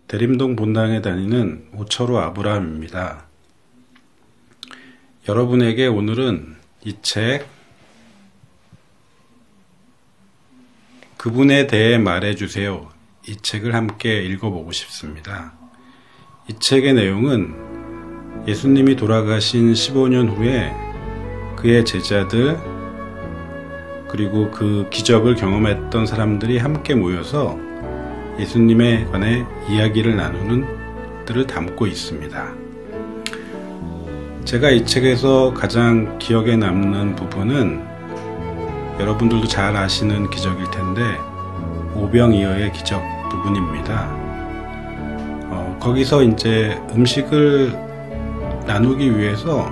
대림동 본당에 다니는 오철호 아브라함입니다. 여러분에게 오늘은 이 책 그분에 대해 말해주세요. 이 책을 함께 읽어보고 싶습니다. 이 책의 내용은 예수님이 돌아가신 15년 후에 그의 제자들 그리고 그 기적을 경험했던 사람들이 함께 모여서 예수님에 관해 이야기를 나누는 들을 담고 있습니다. 제가 이 책에서 가장 기억에 남는 부분은 여러분들도 잘 아시는 기적일 텐데 오병이어의 기적 부분입니다. 거기서 이제 음식을 나누기 위해서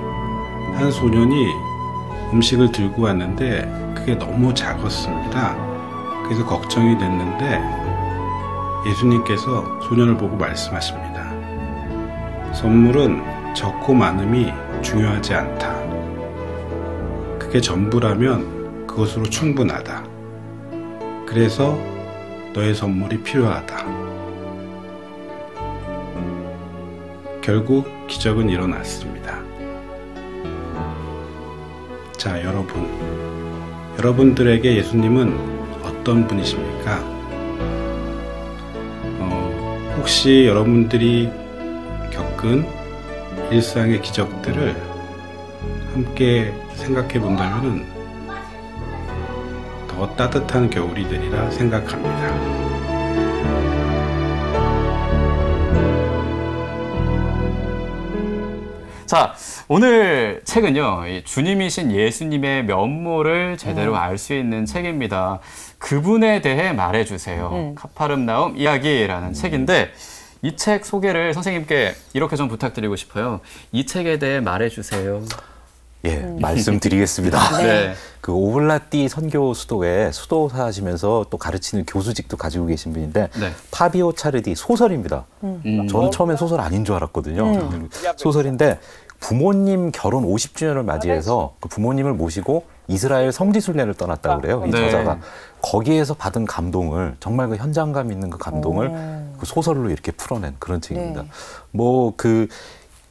한 소년이 음식을 들고 왔는데 그게 너무 작았습니다. 그래서 걱정이 됐는데 예수님께서 소년을 보고 말씀하십니다. 선물은 적고 많음이 중요하지 않다. 그게 전부라면 그것으로 충분하다. 그래서 너의 선물이 필요하다. 결국 기적은 일어났습니다. 자, 여러분들에게 예수님은 어떤 분이십니까? 혹시 여러분들이 겪은 일상의 기적들을 함께 생각해 본다면 더 따뜻한 겨울이 되리라 생각합니다. 자, 오늘 책은요, 주님이신 예수님의 면모를 제대로 알 수 있는 책입니다. 그분에 대해 말해주세요. 카파름나움 이야기라는 책인데, 이 책 소개를 선생님께 이렇게 좀 부탁드리고 싶어요. 이 책에 대해 말해주세요. 예, 말씀드리겠습니다. 네. 그 오블라띠 선교 수도에 수도사시면서 또 가르치는 교수직도 가지고 계신 분인데 네. 파비오 차르디 소설입니다. 저는 처음엔 소설 아닌 줄 알았거든요. 소설인데 부모님 결혼 50주년을 맞이해서 그 부모님을 모시고 이스라엘 성지순례를 떠났다고 그래요. 이 저자가. 거기에서 받은 감동을 정말 그 현장감 있는 그 감동을 그 소설로 이렇게 풀어낸 그런 책입니다. 네. 뭐 그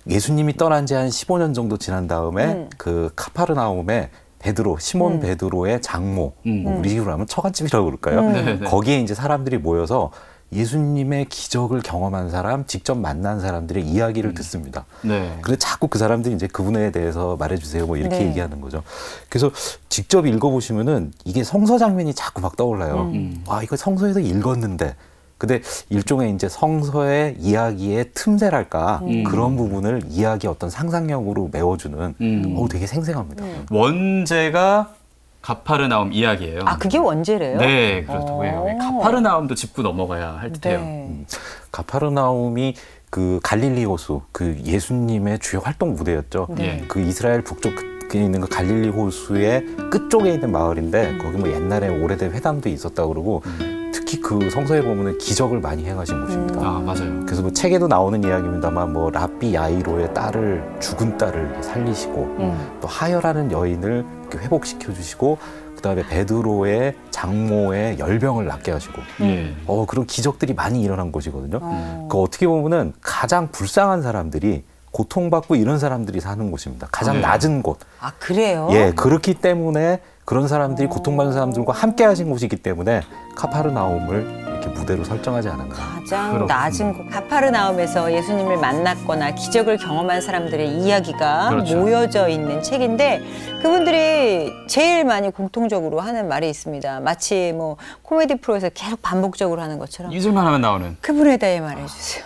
예수님이 떠난 지 한 15년 정도 지난 다음에 그 카파르나움에 베드로, 시몬 베드로의 장모, 뭐 우리 식으로 하면 처갓집이라고 그럴까요? 거기에 이제 사람들이 모여서 예수님의 기적을 경험한 사람, 직접 만난 사람들의 이야기를 듣습니다. 네. 그래서 자꾸 그 사람들이 이제 그분에 대해서 말해주세요, 뭐 이렇게 네. 얘기하는 거죠. 그래서 직접 읽어보시면은 이게 성서 장면이 자꾸 막 떠올라요. 아, 이거 성서에서 읽었는데. 근데 일종의 이제 성서의 이야기의 틈새랄까 그런 부분을 이야기 어떤 상상력으로 메워주는 되게 생생합니다. 원제가 가파르나움 이야기예요. 아, 그게 원제래요? 네, 그렇다고 해요. 가파르나움도 짚고 넘어가야 할 듯해요. 네. 가파르나움이 그 갈릴리 호수, 그 예수님의 주요 활동 무대였죠. 네. 그 이스라엘 북쪽 끝에 있는 그 갈릴리 호수의 끝쪽에 있는 마을인데 거기 뭐 옛날에 오래된 회당도 있었다고 그러고 특히 그 성서에 보면은 기적을 많이 행하신 곳입니다. 아, 맞아요. 그래서 뭐 책에도 나오는 이야기입니다만 뭐 랍비 야이로의 딸을 죽은 딸을 살리시고 또 하여라는 여인을 이렇게 회복시켜 주시고 그다음에 베드로의 장모의 열병을 낫게 하시고 그런 기적들이 많이 일어난 곳이거든요. 그 어떻게 보면은 가장 불쌍한 사람들이 고통받고 이런 사람들이 사는 곳입니다. 가장 낮은 곳. 아, 그래요? 예, 그렇기 때문에 그런 사람들이 고통받는 사람들과 함께 하신 곳이기 때문에 카파르나움을 이렇게 무대로 설정하지 않았나. 가장 그렇군요. 낮은 곳. 가파르나움에서 예수님을 만났거나 기적을 경험한 사람들의 이야기가 그렇죠. 모여져 있는 책인데 그분들이 제일 많이 공통적으로 하는 말이 있습니다. 마치 뭐 코미디 프로에서 계속 반복적으로 하는 것처럼 잊을만 하면 나오는. 그분에 대해 말해주세요.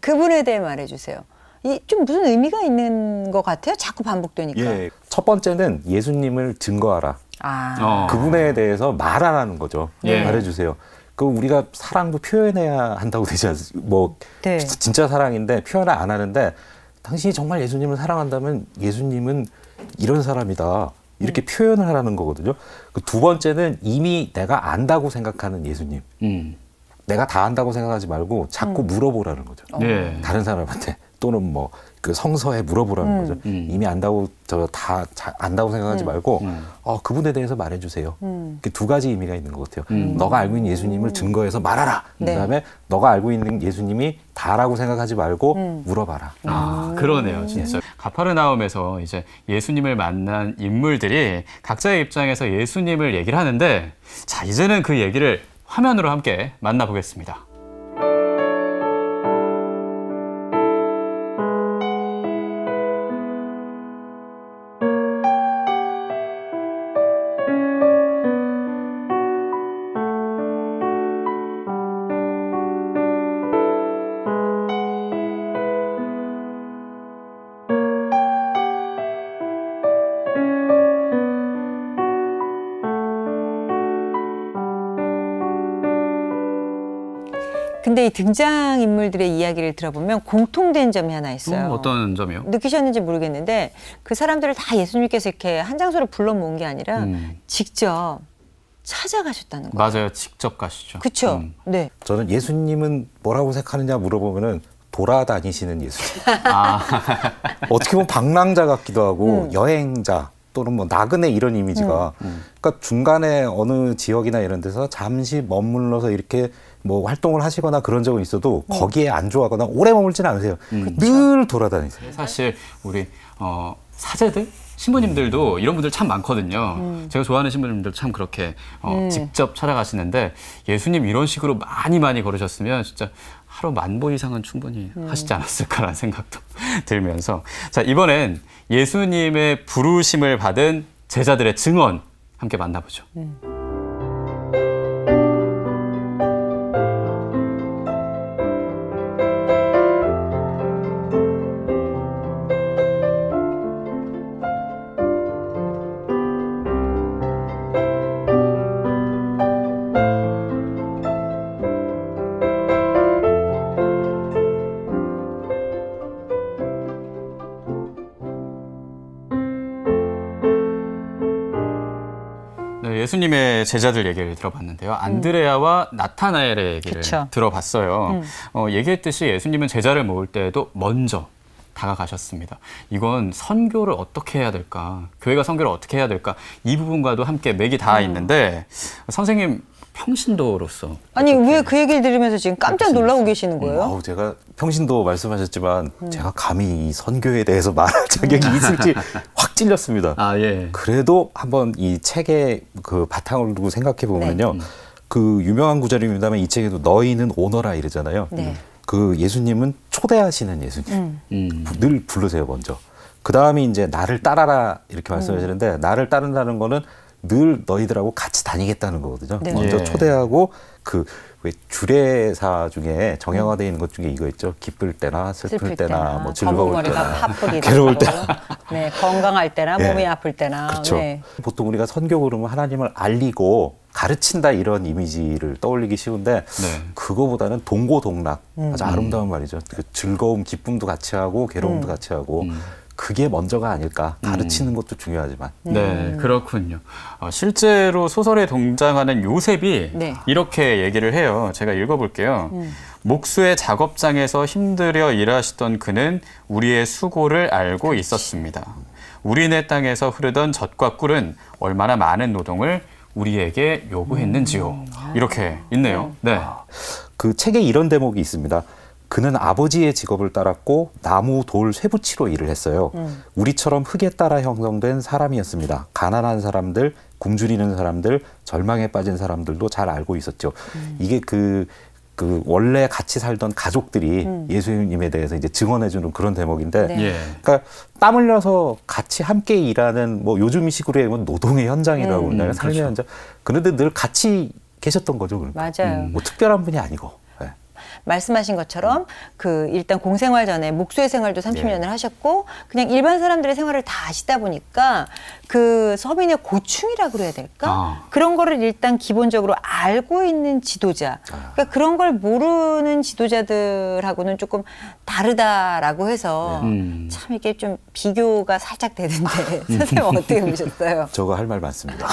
그분에 대해 말해주세요. 이 좀 무슨 의미가 있는 것 같아요? 자꾸 반복되니까. 예, 첫 번째는 예수님을 증거하라. 아, 그분에 대해서 말 안 하는 거죠. 예. 말해주세요. 그 우리가 사랑도 표현해야 한다고 되지 않습니까? 뭐 네. 진짜 사랑인데 표현을 안 하는데 당신이 정말 예수님을 사랑한다면 예수님은 이런 사람이다. 이렇게 표현을 하라는 거거든요. 그 두 번째는 이미 내가 안다고 생각하는 예수님. 내가 다 안다고 생각하지 말고 자꾸 물어보라는 거죠. 네. 다른 사람한테. 또는 뭐 그 성서에 물어보라는 거죠. 이미 안다고 다 안다고 생각하지 말고 그분에 대해서 말해주세요. 두 가지 의미가 있는 것 같아요. 너가 알고 있는 예수님을 증거해서 말하라. 네. 그다음에 너가 알고 있는 예수님이 다라고 생각하지 말고 물어봐라. 아, 그러네요, 진짜. 가파르나움에서 이제 예수님을 만난 인물들이 각자의 입장에서 예수님을 얘기를 하는데, 자, 이제는 그 얘기를 화면으로 함께 만나보겠습니다. 근데 이 등장인물들의 이야기를 들어보면 공통된 점이 하나 있어요. 어떤 점이요? 느끼셨는지 모르겠는데 그 사람들을 다 예수님께서 이렇게 한 장소로 불러 모은 게 아니라 직접 찾아가셨다는 거예요. 맞아요. 직접 가시죠. 그렇죠. 네. 저는 예수님은 뭐라고 생각하느냐 물어보면은 돌아다니시는 예수님. 어떻게 보면 방랑자 같기도 하고 여행자 또는 뭐 나그네 이런 이미지가 그러니까 중간에 어느 지역이나 이런 데서 잠시 머물러서 이렇게 뭐 활동을 하시거나 그런 적은 있어도 거기에 안주하거나 오래 머물지는 않으세요. 늘 돌아다니세요. 사실 우리 사제들? 신부님들도 이런 분들 참 많거든요. 제가 좋아하는 신부님들 참 그렇게 직접 찾아가시는데 예수님 이런 식으로 많이 걸으셨으면 진짜 하루 10,000보 이상은 충분히 하시지 않았을까라는 생각도 들면서 자, 이번엔 예수님의 부르심을 받은 제자들의 증언 함께 만나보죠. 예수님의 제자들 얘기를 들어봤는데요. 안드레아와 나타나엘의 얘기를 들어봤어요. 얘기했듯이 예수님은 제자를 모을 때에도 먼저 다가가셨습니다. 이건 선교를 어떻게 해야 될까? 교회가 선교를 어떻게 해야 될까? 이 부분과도 함께 맥이 닿아 있는데 선생님 평신도로서 아니 왜 그 얘기를 들으면서 지금 깜짝 놀라고 계시는 거예요? 제가 평신도 말씀하셨지만 제가 감히 이 선교에 대해서 말할 자격이 있을지 확 찔렸습니다. 그래도 한번 이 책의 그 바탕을 두고 생각해 보면요. 그 유명한 구절입니다만 이 책에도 너희는 오너라 이러잖아요. 그 예수님은 초대하시는 예수님. 늘 부르세요 먼저. 그 다음에 이제 나를 따라라 이렇게 말씀하시는데 나를 따른다는 거는 늘 너희들하고 같이 다니겠다는 거거든요. 먼저 초대하고 그 왜 주례사 중에 정형화되어 있는 것 중에 이거 있죠. 기쁠 때나 슬플 때나 뭐 즐거울 때나 괴로울 때나 네, 건강할 때나 몸이 아플 때나 그렇죠. 보통 우리가 선교 그러면 하나님을 알리고 가르친다 이런 이미지를 떠올리기 쉬운데 그거보다는 동고동락 아주 아름다운 말이죠. 그 즐거움, 기쁨도 같이 하고 괴로움도 같이 하고 그게 먼저가 아닐까. 가르치는 것도 중요하지만. 네, 그렇군요. 실제로 소설에 등장하는 요셉이 이렇게 얘기를 해요. 제가 읽어볼게요. 목수의 작업장에서 힘들여 일하시던 그는 우리의 수고를 알고 있었습니다. 우리네 땅에서 흐르던 젖과 꿀은 얼마나 많은 노동을 우리에게 요구했는지요. 이렇게 있네요. 네. 그 책에 이런 대목이 있습니다. 그는 아버지의 직업을 따랐고 나무, 돌, 쇠붙이로 일을 했어요. 우리처럼 흙에 따라 형성된 사람이었습니다. 가난한 사람들, 굶주리는 사람들, 절망에 빠진 사람들도 잘 알고 있었죠. 이게 그 원래 같이 살던 가족들이 예수님에 대해서 이제 증언해주는 그런 대목인데, 그러니까 땀 흘려서 같이 함께 일하는 뭐 요즘식으로 하면 노동의 현장이라고 그러나요? 삶의 현장. 그런데 늘 같이 계셨던 거죠. 그러니까. 맞아요. 뭐 특별한 분이 아니고. 말씀하신 것처럼 그 일단 공생활 전에 목수의 생활도 30년을 하셨고 그냥 일반 사람들의 생활을 다 아시다 보니까 그 서민의 고충이라 그래야 될까? 그런 거를 일단 기본적으로 알고 있는 지도자. 그러니까 그런 걸 모르는 지도자들하고는 조금 다르다라고 해서 참 이게 좀 비교가 살짝 되는데 선생님 어떻게 보셨어요? 저거 할 말 많습니다.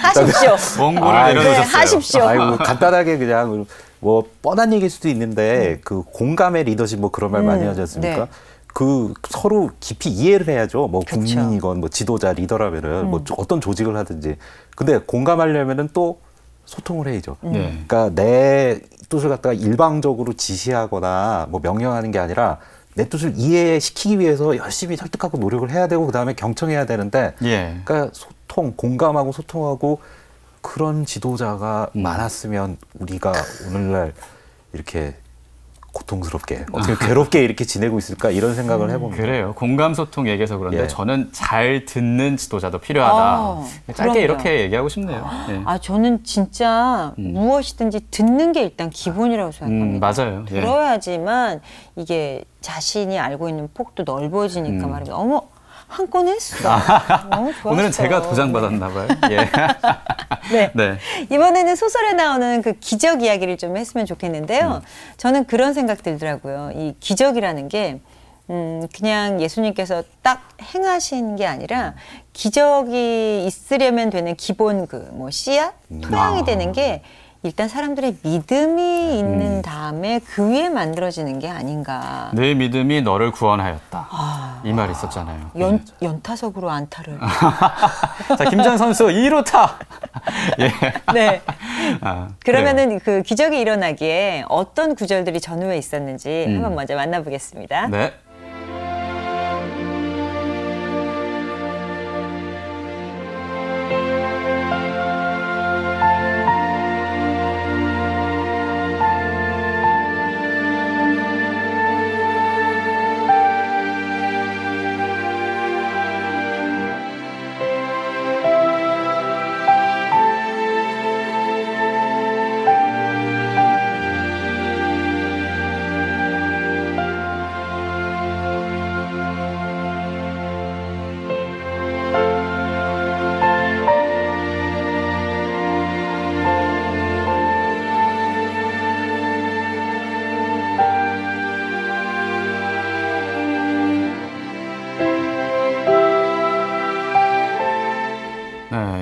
하십시오. 원고를 내려놓으셨어요. 하십시오. 아이고 간단하게 그냥 뭐 뻔한 얘기일 수도 있는데 그 공감의 리더십 뭐 그런 말 많이 하지 않습니까? 네. 그 서로 깊이 이해를 해야죠. 뭐 그쵸. 국민이건 뭐 지도자 리더라면은 뭐 어떤 조직을 하든지. 근데 공감하려면은 또 소통을 해야죠. 그러니까 내 뜻을 갖다가 일방적으로 지시하거나 뭐 명령하는 게 아니라 내 뜻을 이해시키기 위해서 열심히 설득하고 노력을 해야 되고 그다음에 경청해야 되는데 그러니까 소통, 공감하고 소통하고 그런 지도자가 많았으면 우리가 오늘날 이렇게 고통스럽게 어떻게 괴롭게 이렇게 지내고 있을까 이런 생각을 해봅니다. 그래요. 공감 소통 얘기해서 그런데 저는 잘 듣는 지도자도 필요하다. 짧게 그럼요. 이렇게 얘기하고 싶네요. 저는 진짜 무엇이든지 듣는 게 일단 기본이라고 생각합니다. 맞아요. 들어야지만 이게 자신이 알고 있는 폭도 넓어지니까 말입니다. 어머, 한 건 했어. 너무 좋았어. 오늘은 제가 도장받았나 봐요. 네. 네. 이번에는 소설에 나오는 그 기적 이야기를 좀 했으면 좋겠는데요. 저는 그런 생각 들더라고요. 이 기적이라는 게 그냥 예수님께서 딱 행하신 게 아니라 기적이 있으려면 되는 기본 그 뭐 씨앗, 토양이 되는 게 일단 사람들의 믿음이 있는 다음에 그 위에 만들어지는 게 아닌가. 내 믿음이 너를 구원하였다. 이 말 있었잖아요. 연타석으로 안타를. 자, 김주환 선수 2루타. 네. 그러면은 그 기적이 일어나기에 어떤 구절들이 전후에 있었는지 한번 먼저 만나보겠습니다. 네.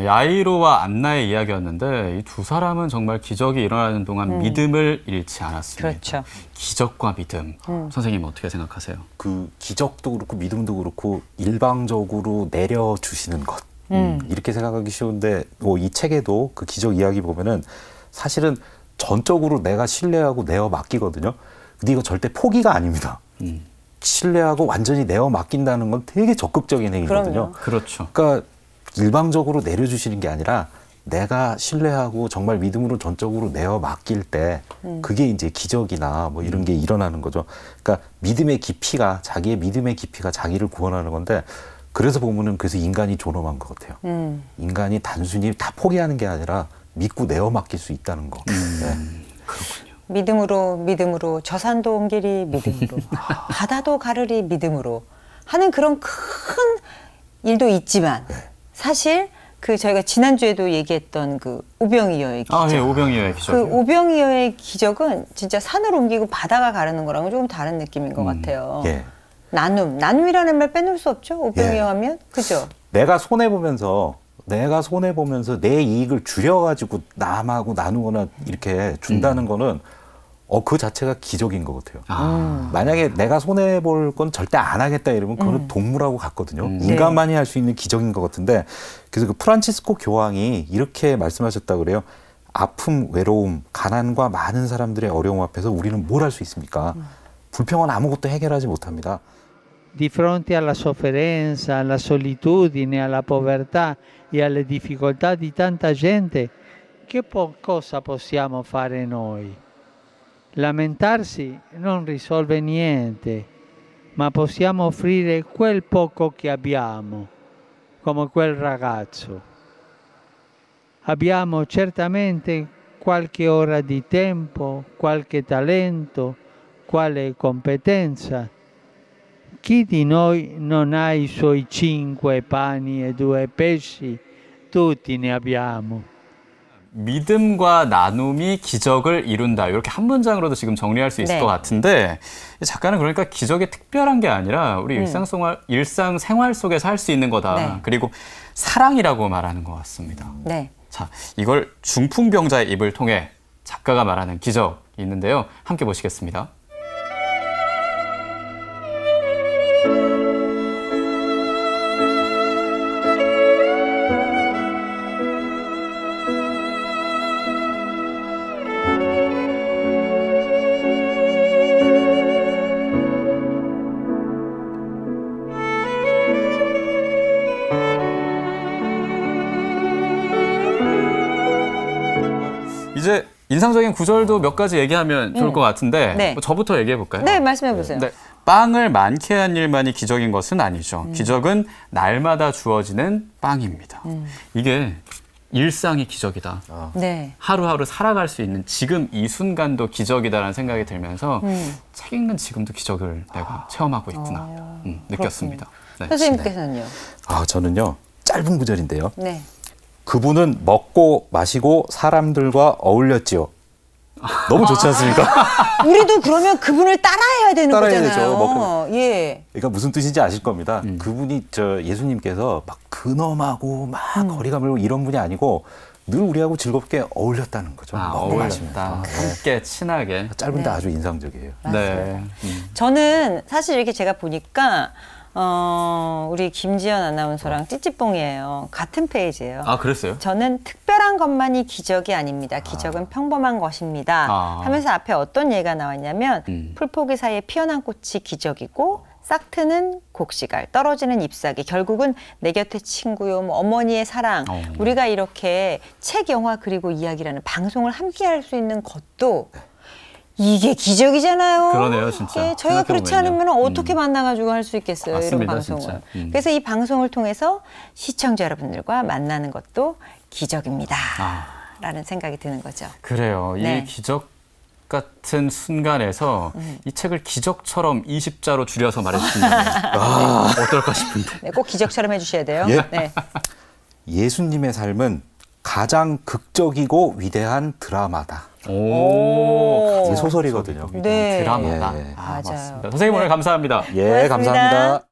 야이로와 안나의 이야기였는데 이 두 사람은 정말 기적이 일어나는 동안 믿음을 잃지 않았습니다. 그렇죠. 기적과 믿음. 선생님 어떻게 생각하세요? 그 기적도 그렇고 믿음도 그렇고 일방적으로 내려주시는 것. 이렇게 생각하기 쉬운데 뭐 이 책에도 그 기적 이야기 보면은 사실은 전적으로 내가 신뢰하고 내어 맡기거든요. 근데 이거 절대 포기가 아닙니다. 신뢰하고 완전히 내어 맡긴다는 건 되게 적극적인 행위거든요. 그렇죠. 그러니까 일방적으로 내려주시는 게 아니라 내가 신뢰하고 정말 믿음으로 전적으로 내어 맡길 때 그게 이제 기적이나 뭐 이런 게 일어나는 거죠. 그러니까 믿음의 깊이가 자기의 믿음의 깊이가 자기를 구원하는 건데 그래서 보면은 그래서 인간이 존엄한 것 같아요. 인간이 단순히 다 포기하는 게 아니라 믿고 내어 맡길 수 있다는 거. 그렇군요. 믿음으로 저 산도 옮기리 믿음으로 바다도 가르리 믿음으로 하는 그런 큰 일도 있지만 사실 그 저희가 지난주에도 얘기했던 그 오병이어의 기적. 네, 오병이어의 기적. 그 오병이어의 기적은 진짜 산을 옮기고 바다가 가르는 거랑은 조금 다른 느낌인 것 같아요. 나눔이라는 말 빼놓을 수 없죠. 오병이어 하면. 그죠? 내가 손해보면서 내 이익을 줄여가지고 남하고 나누거나 이렇게 준다는 거는 그 자체가 기적인 것 같아요. 만약에 내가 손해볼 건 절대 안 하겠다 이러면 그거는 동물하고 같거든요. 인간만이 할 수 있는 기적인 것 같은데 그래서 그 프란치스코 교황이 이렇게 말씀하셨다 그래요. 아픔, 외로움, 가난과 많은 사람들의 어려움 앞에서 우리는 뭘 할 수 있습니까? 불평은 아무것도 해결하지 못합니다. Di fronte alla sofferenza, alla solitudine, alla povertà e alle difficoltà di tanta gente, cosa possiamo fare noi? Lamentarsi non risolve niente, ma possiamo offrire quel poco che abbiamo, come quel ragazzo. Abbiamo certamente qualche ora di tempo, qualche talento, quale competenza. Chi di noi non ha i suoi 5 pani e 2 pesci? Tutti ne abbiamo. 믿음과 나눔이 기적을 이룬다. 이렇게 한 문장으로도 지금 정리할 수 있을 것 같은데 작가는 그러니까 기적이 특별한 게 아니라 우리 일상생활 속에서 할 수 있는 거다. 그리고 사랑이라고 말하는 것 같습니다. 자, 이걸 중풍병자의 입을 통해 작가가 말하는 기적 있는데요. 함께 보시겠습니다. 이제 인상적인 구절도 몇 가지 얘기하면 좋을 것 같은데 네. 뭐 저부터 얘기해 볼까요? 네, 말씀해 보세요. 네. 빵을 많게 한 일만이 기적인 것은 아니죠. 기적은 날마다 주어지는 빵입니다. 이게 일상이 기적이다. 네. 하루하루 살아갈 수 있는 지금 이 순간도 기적이다라는 생각이 들면서 책 읽는 지금도 기적을 내가 체험하고 있구나 느꼈습니다. 네. 선생님께서는요? 저는요, 짧은 구절인데요. 네. 그분은 먹고 마시고 사람들과 어울렸지요. 너무 좋지 않습니까? 우리도 그러면 그분을 따라해야 되는 따라해야 거잖아요. 되죠. 예. 그러니까 무슨 뜻인지 아실 겁니다. 그분이 예수님께서 막 근엄하고 막 거리가 멀고 이런 분이 아니고 늘 우리하고 즐겁게 어울렸다는 거죠. 어울렸다. 함께 친하게. 짧은데 아주 인상적이에요. 네. 저는 사실 이렇게 제가 보니까 우리 김지연 아나운서랑 찌찌뽕이에요. 같은 페이지예요. 아, 그랬어요? 저는 특별한 것만이 기적이 아닙니다. 기적은 평범한 것입니다. 하면서 앞에 어떤 예가 나왔냐면 풀포기 사이에 피어난 꽃이 기적이고 싹 트는 곡식알, 떨어지는 잎사귀, 결국은 내 곁의 친구요, 뭐 어머니의 사랑. 우리가 이렇게 책, 영화, 그리고 이야기라는 방송을 함께 할 수 있는 것도 이게 기적이잖아요. 그러네요, 진짜. 예, 저희가 그렇지 않으면 어떻게 만나가지고 할 수 있겠어요, 맞습니다, 이런 방송을. 진짜. 그래서 이 방송을 통해서 시청자 여러분들과 만나는 것도 기적입니다. 라는 생각이 드는 거죠. 그래요. 네. 이 기적 같은 순간에서 이 책을 기적처럼 20자로 줄여서 말해주신다면 어떨까 싶은데. 네, 꼭 기적처럼 해주셔야 돼요. 예? 네. 예수님의 삶은 가장 극적이고 위대한 드라마다. 오. 이게 소설이거든요. 네. 드라마다. 예. 아, 맞아요. 맞습니다. 선생님 오늘 감사합니다. 예, 고맙습니다. 감사합니다.